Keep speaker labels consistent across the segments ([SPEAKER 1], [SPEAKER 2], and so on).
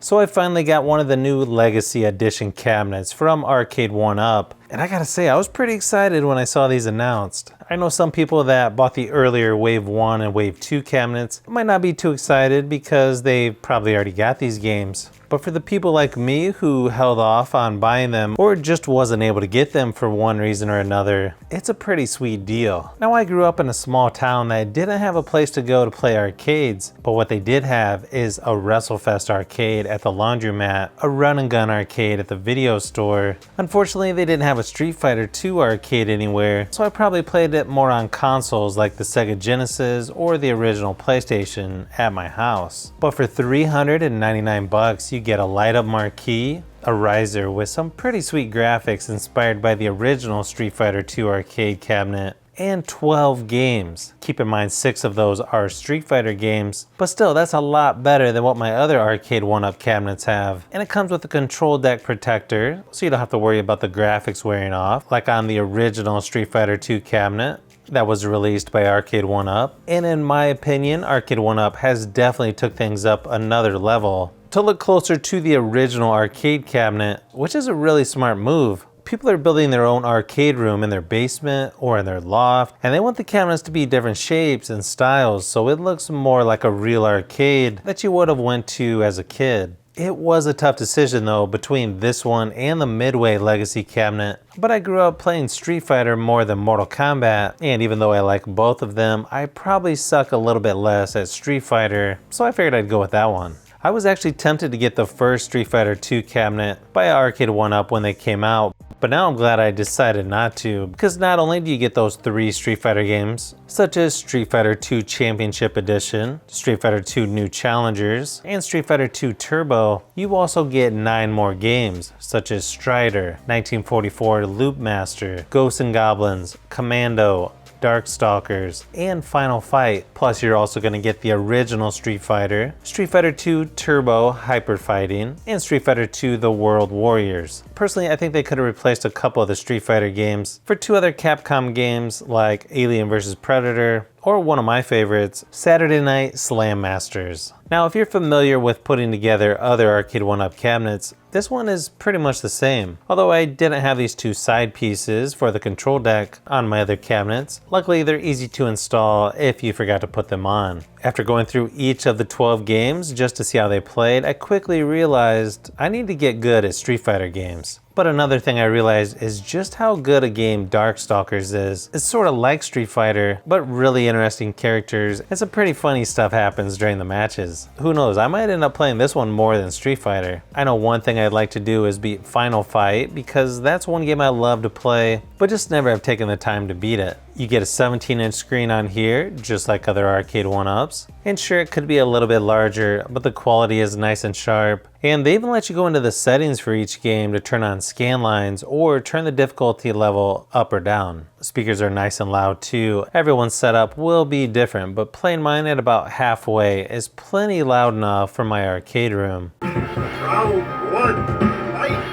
[SPEAKER 1] So I finally got one of the new Legacy Edition cabinets from Arcade1Up, and I gotta say, I was pretty excited when I saw these announced. I know some people that bought the earlier Wave 1 and Wave 2 cabinets might not be too excited because they probably already got these games. But for the people like me who held off on buying them or just wasn't able to get them for one reason or another, it's a pretty sweet deal. Now, I grew up in a small town that didn't have a place to go to play arcades, but what they did have is a WrestleFest arcade at the laundromat, a run and gun arcade at the video store. Unfortunately, they didn't have a Street Fighter 2 arcade anywhere, so I probably played it more on consoles like the Sega Genesis or the original PlayStation at my house. But for $399, you get a light up marquee, a riser with some pretty sweet graphics inspired by the original Street Fighter 2 arcade cabinet, and 12 games. Keep in mind 6 of those are Street Fighter games, but still that's a lot better than what my other Arcade1Up cabinets have. And it comes with a control deck protector, so you don't have to worry about the graphics wearing off, like on the original Street Fighter 2 cabinet that was released by Arcade1Up. And in my opinion, Arcade1Up has definitely took things up another level to look closer to the original arcade cabinet, which is a really smart move. People are building their own arcade room in their basement or in their loft, and they want the cabinets to be different shapes and styles, so it looks more like a real arcade that you would have went to as a kid. It was a tough decision though between this one and the Midway Legacy cabinet, but I grew up playing Street Fighter more than Mortal Kombat, and even though I like both of them, I probably suck a little bit less at Street Fighter, so I figured I'd go with that one. I was actually tempted to get the first Street Fighter 2 cabinet by Arcade1Up when they came out, but now I'm glad I decided not to, because not only do you get those 3 Street Fighter games, such as Street Fighter 2 Championship Edition, Street Fighter 2 New Challengers, and Street Fighter 2 Turbo, you also get 9 more games, such as Strider, 1944 Loop Master, Ghosts and Goblins, Commando, Darkstalkers, and Final Fight. Plus you're also going to get the original Street Fighter, Street Fighter 2 Turbo Hyper Fighting, and Street Fighter 2 The World Warriors. Personally, I think they could have replaced a couple of the Street Fighter games for 2 other Capcom games like Alien vs Predator, or one of my favorites, Saturday Night Slam Masters. Now, if you're familiar with putting together other Arcade1Up cabinets, this one is pretty much the same. Although I didn't have these 2 side pieces for the control deck on my other cabinets, luckily they're easy to install if you forgot to put them on. After going through each of the 12 games just to see how they played, I quickly realized I need to get good at Street Fighter games. But another thing I realized is just how good a game Darkstalkers is. It's sort of like Street Fighter, but really interesting characters, and some pretty funny stuff happens during the matches. Who knows, I might end up playing this one more than Street Fighter. I know one thing I'd like to do is beat Final Fight, because that's one game I love to play, but just never have taken the time to beat it. You get a 17-inch screen on here, just like other Arcade1Ups. And sure, it could be a little bit larger, but the quality is nice and sharp. And they even let you go into the settings for each game to turn on scan lines or turn the difficulty level up or down. Speakers are nice and loud too. Everyone's setup will be different, but playing mine at about halfway is plenty loud enough for my arcade room.
[SPEAKER 2] Round 1, fight!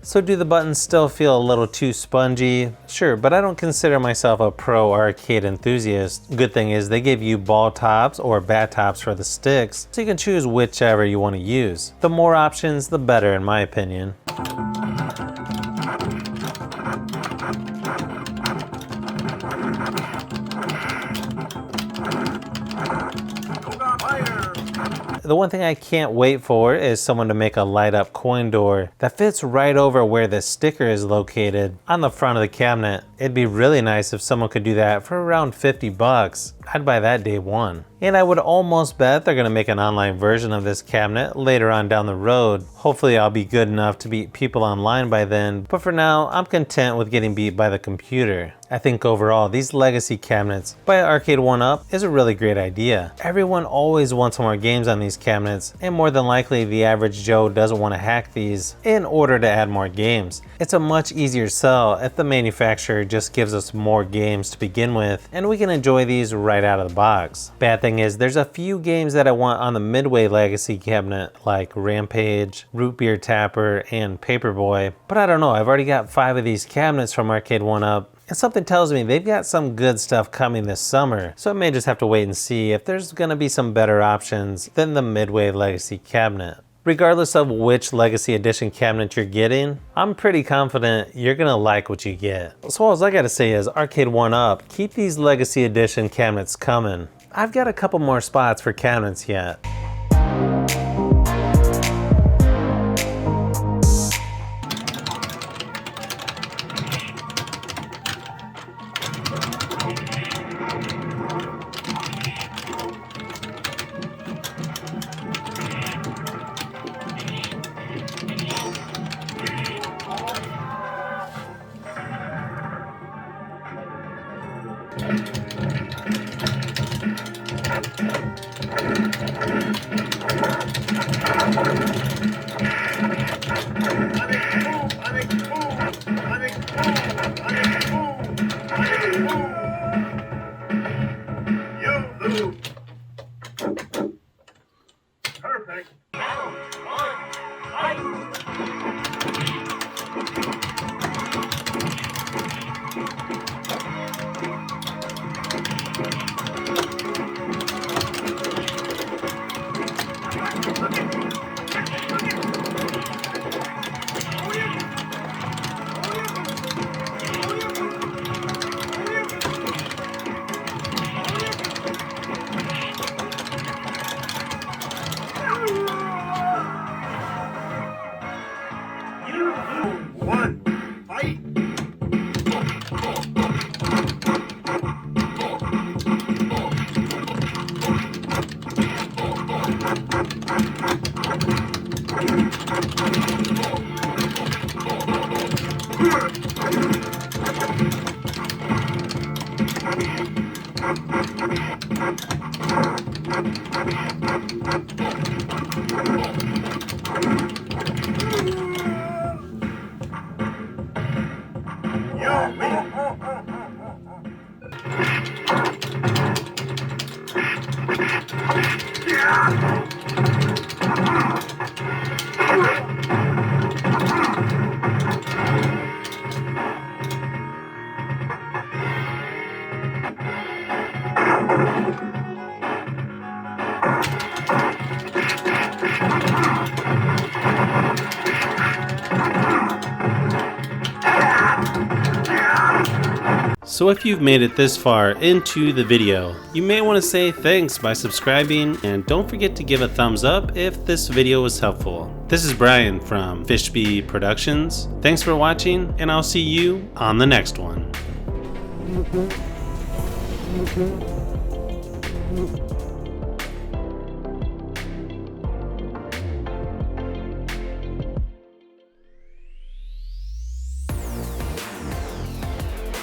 [SPEAKER 1] So do the buttons still feel a little too spongy? Sure, but I don't consider myself a pro arcade enthusiast. Good thing is they give you ball tops or bat tops for the sticks, so you can choose whichever you want to use. The more options, the better in my opinion. The one thing I can't wait for is someone to make a light up coin door that fits right over where the sticker is located on the front of the cabinet. It'd be really nice if someone could do that for around $50. I'd buy that day one. And I would almost bet they're gonna make an online version of this cabinet later on down the road. Hopefully I'll be good enough to beat people online by then, but for now, I'm content with getting beat by the computer. I think overall, these legacy cabinets by Arcade 1-Up is a really great idea. Everyone always wants more games on these cabinets, and more than likely the average Joe doesn't want to hack these in order to add more games. It's a much easier sell if the manufacturer just gives us more games to begin with, and we can enjoy these right out of the box. Bad thing is, there's a few games that I want on the Midway Legacy cabinet, like Rampage, Root Beer Tapper, and Paperboy, but I don't know, I've already got 5 of these cabinets from Arcade 1-Up, and something tells me they've got some good stuff coming this summer, so I may just have to wait and see if there's gonna be some better options than the Midway Legacy cabinet. Regardless of which Legacy Edition cabinet you're getting, I'm pretty confident you're gonna like what you get. So all I gotta say is, Arcade 1-Up, keep these Legacy Edition cabinets coming. I've got a couple more spots for cabinets yet.
[SPEAKER 2] Perfect. One, fight! You win!
[SPEAKER 1] So if you've made it this far into the video, you may want to say thanks by subscribing, and don't forget to give a thumbs up if this video was helpful. This is Brian from Fishbee Productions. Thanks for watching, and I'll see you on the next one.